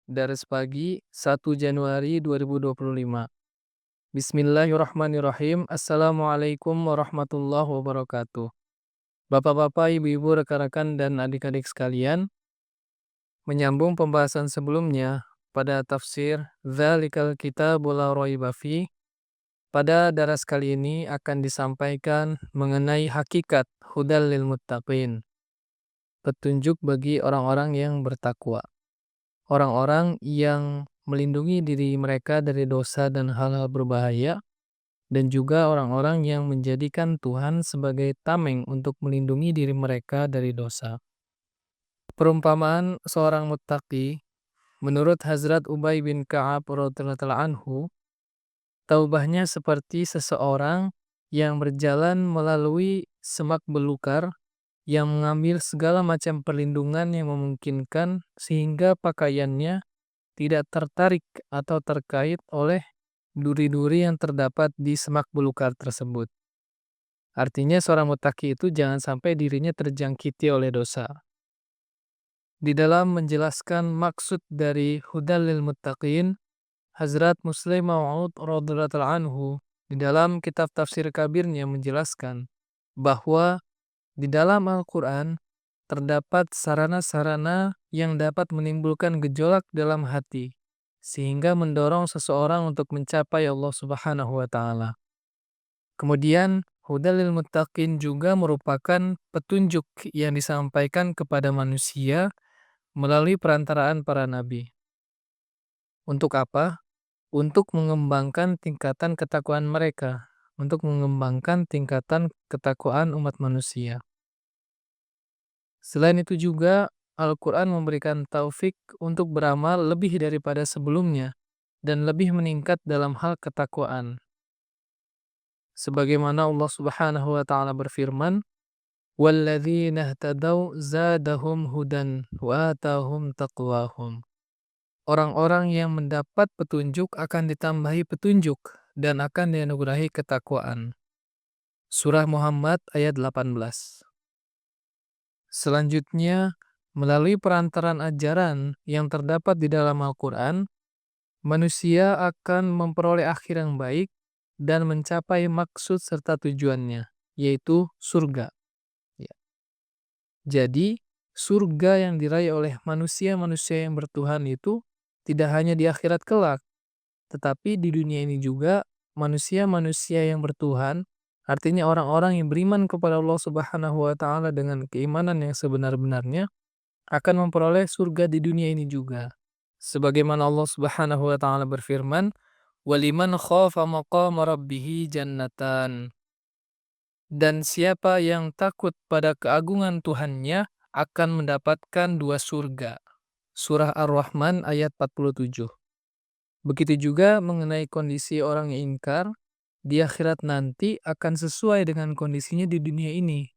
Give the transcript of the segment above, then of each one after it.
Daras pagi 1 Januari 2025. Bismillahirrahmanirrahim. Assalamualaikum warahmatullahi wabarakatuh. Bapak-bapak, ibu-ibu, rekan-rekan, dan adik-adik sekalian, menyambung pembahasan sebelumnya pada tafsir Dzalikal Kitabul La Raiba Fi. Pada daras kali ini akan disampaikan mengenai hakikat hudal lil muttaqin, petunjuk bagi orang-orang yang bertakwa. Orang-orang yang melindungi diri mereka dari dosa dan hal-hal berbahaya, dan juga orang-orang yang menjadikan Tuhan sebagai tameng untuk melindungi diri mereka dari dosa. Perumpamaan seorang muttaqi, menurut Hazrat Ubay bin Ka'ab radhiyallahu anhu, taubahnya seperti seseorang yang berjalan melalui semak belukar yang mengambil segala macam perlindungan yang memungkinkan sehingga pakaiannya tidak tertarik atau terkait oleh duri-duri yang terdapat di semak belukar tersebut. Artinya seorang muttaqi itu jangan sampai dirinya terjangkiti oleh dosa. Di dalam menjelaskan maksud dari hudal lil muttaqin, Hazrat Muslim Maud radhiyallahu anhu di dalam kitab tafsir kabirnya menjelaskan bahwa di dalam Al-Quran terdapat sarana-sarana yang dapat menimbulkan gejolak dalam hati, sehingga mendorong seseorang untuk mencapai Allah Subhanahu wa Ta'ala. Kemudian, hudal lil muttaqin juga merupakan petunjuk yang disampaikan kepada manusia melalui perantaraan para nabi. Untuk apa? Untuk mengembangkan tingkatan ketakwaan mereka, untuk mengembangkan tingkatan ketakwaan umat manusia. Selain itu juga, Al-Quran memberikan taufik untuk beramal lebih daripada sebelumnya dan lebih meningkat dalam hal ketakwaan. Sebagaimana Allah Subhanahu wa Ta'ala berfirman, "Walladzina ihtadaw zadahum hudan wa atahum taqwahum." Orang-orang yang mendapat petunjuk akan ditambahi petunjuk dan akan dianugerahi ketakwaan. Surah Muhammad ayat 18. Selanjutnya, melalui perantaran ajaran yang terdapat di dalam Al-Quran, manusia akan memperoleh akhir yang baik dan mencapai maksud serta tujuannya, yaitu surga. Ya. Jadi, surga yang diraih oleh manusia-manusia yang bertuhan itu tidak hanya di akhirat kelak, tetapi di dunia ini juga manusia-manusia yang bertuhan, artinya orang-orang yang beriman kepada Allah Subhanahu wa Ta'ala dengan keimanan yang sebenar-benarnya, akan memperoleh surga di dunia ini juga. Sebagaimana Allah Subhanahu wa Ta'ala berfirman, "Waliman khafa maqama rabbih jannatan." Dan siapa yang takut pada keagungan Tuhannya akan mendapatkan 2 surga. Surah Ar-Rahman ayat 47. Begitu juga mengenai kondisi orang yang ingkar, di akhirat nanti akan sesuai dengan kondisinya di dunia ini.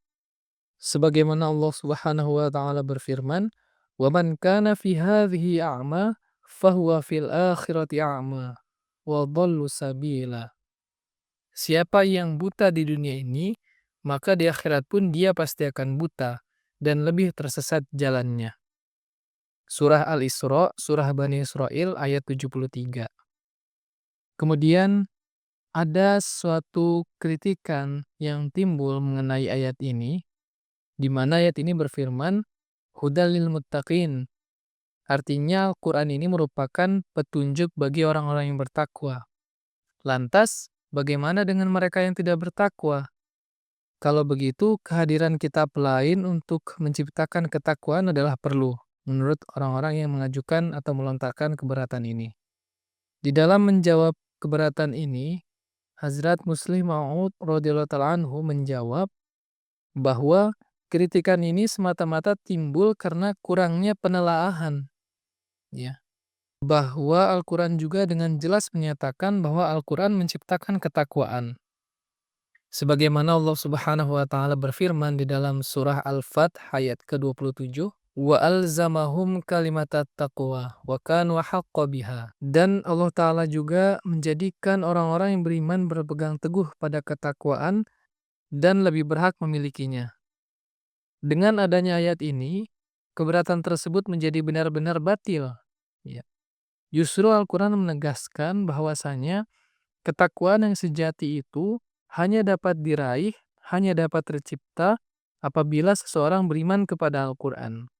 Sebagaimana Allah Subhanahu wa Ta'ala berfirman, "Wa man kana fi hadhihi a'ma fahuwa fil akhirati a'ma wa dhallu sabila." Siapa yang buta di dunia ini, maka di akhirat pun dia pasti akan buta dan lebih tersesat jalannya. Surah Al-Isra, Surah Bani Israil ayat 73. Kemudian ada suatu kritikan yang timbul mengenai ayat ini, di mana ayat ini berfirman, "Hudal lil muttaqin." Artinya Al-Quran ini merupakan petunjuk bagi orang-orang yang bertakwa. Lantas, bagaimana dengan mereka yang tidak bertakwa? Kalau begitu, kehadiran kitab lain untuk menciptakan ketakwaan adalah perlu, menurut orang-orang yang mengajukan atau melontarkan keberatan ini. Di dalam menjawab keberatan ini, Hazrat Muslim Maud radhiyallahu anhu menjawab bahwa kritikan ini semata-mata timbul karena kurangnya penelaahan, ya. Bahwa Al-Quran juga dengan jelas menyatakan bahwa Al-Quran menciptakan ketakwaan. Sebagaimana Allah Subhanahu wa Ta'ala berfirman di dalam surah Al-Fath ayat ke-27, "Wa alzamahum kalimatat taqwa wa kanu haqqa biha." Dan Allah Ta'ala juga menjadikan orang-orang yang beriman berpegang teguh pada ketakwaan dan lebih berhak memilikinya. Dengan adanya ayat ini, keberatan tersebut menjadi benar-benar batil. Ya. Justru Al-Quran menegaskan bahwasanya ketakwaan yang sejati itu hanya dapat diraih, hanya dapat tercipta apabila seseorang beriman kepada Al-Quran.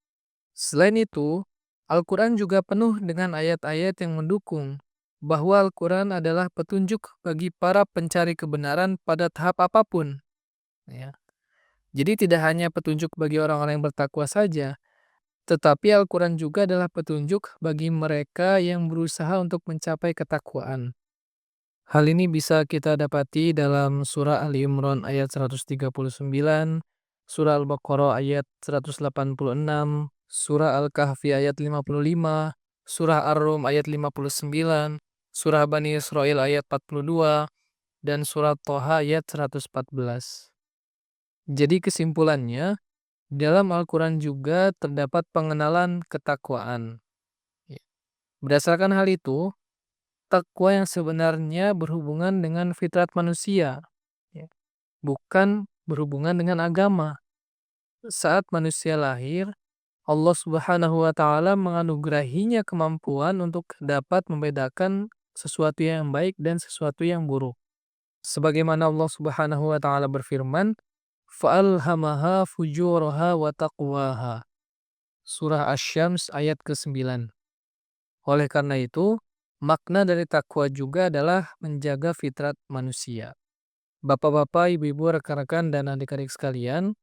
Selain itu, Al-Quran juga penuh dengan ayat-ayat yang mendukung bahwa Al-Quran adalah petunjuk bagi para pencari kebenaran pada tahap apapun. Ya. Jadi tidak hanya petunjuk bagi orang-orang yang bertakwa saja, tetapi Al-Quran juga adalah petunjuk bagi mereka yang berusaha untuk mencapai ketakwaan. Hal ini bisa kita dapati dalam surah Ali Imran ayat 139, surah Al-Baqarah ayat 186, surah Al-Kahfi ayat 55, surah Ar-Rum ayat 59, surah Bani Israel ayat 42, dan surah Toha ayat 114. Jadi kesimpulannya, dalam Al-Quran juga terdapat pengenalan ketakwaan. Ya. Berdasarkan hal itu, takwa yang sebenarnya berhubungan dengan fitrat manusia, ya, bukan berhubungan dengan agama. Saat manusia lahir, Allah Subhanahu wa Ta'ala menganugerahinya kemampuan untuk dapat membedakan sesuatu yang baik dan sesuatu yang buruk. Sebagaimana Allah Subhanahu wa Ta'ala berfirman, "Fa'alhamaha fujuraha wa taqwaha." Surah Asy-Syams ayat ke-9. Oleh karena itu, makna dari takwa juga adalah menjaga fitrat manusia. Bapak-bapak, ibu-ibu, rekan-rekan, dan adik-adik sekalian,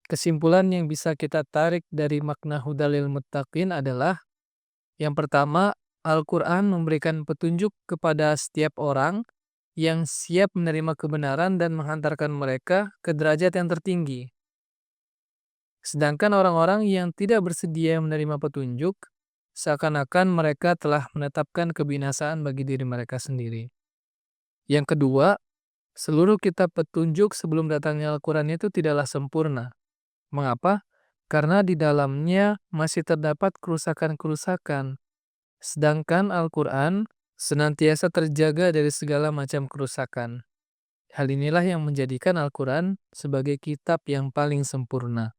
kesimpulan yang bisa kita tarik dari makna hudalil muttaqin adalah yang pertama, Al-Quran memberikan petunjuk kepada setiap orang yang siap menerima kebenaran dan menghantarkan mereka ke derajat yang tertinggi. Sedangkan orang-orang yang tidak bersedia menerima petunjuk, seakan-akan mereka telah menetapkan kebinasaan bagi diri mereka sendiri. Yang kedua, seluruh kitab petunjuk sebelum datangnya Al-Quran itu tidaklah sempurna. Mengapa? Karena di dalamnya masih terdapat kerusakan-kerusakan. Sedangkan Al-Quran senantiasa terjaga dari segala macam kerusakan. Hal inilah yang menjadikan Al-Quran sebagai kitab yang paling sempurna.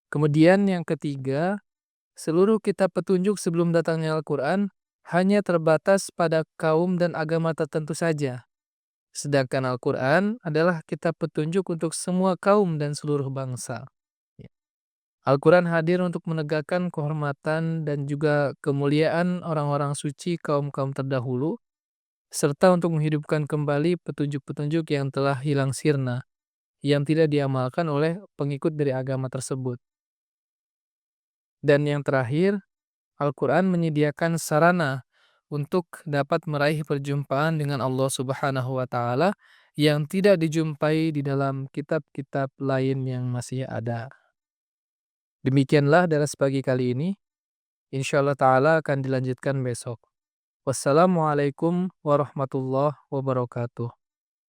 Kemudian yang ketiga, seluruh kitab petunjuk sebelum datangnya Al-Quran hanya terbatas pada kaum dan agama tertentu saja. Sedangkan Al-Quran adalah kitab petunjuk untuk semua kaum dan seluruh bangsa. Ya. Al-Quran hadir untuk menegakkan kehormatan dan juga kemuliaan orang-orang suci kaum-kaum terdahulu, serta untuk menghidupkan kembali petunjuk-petunjuk yang telah hilang sirna, yang tidak diamalkan oleh pengikut dari agama tersebut. Dan yang terakhir, Al-Quran menyediakan sarana untuk dapat meraih perjumpaan dengan Allah Subhanahu wa Ta'ala yang tidak dijumpai di dalam kitab-kitab lain yang masih ada. Demikianlah daras pagi kali ini. Insyaallah Ta'ala akan dilanjutkan besok. Wassalamualaikum warahmatullahi wabarakatuh.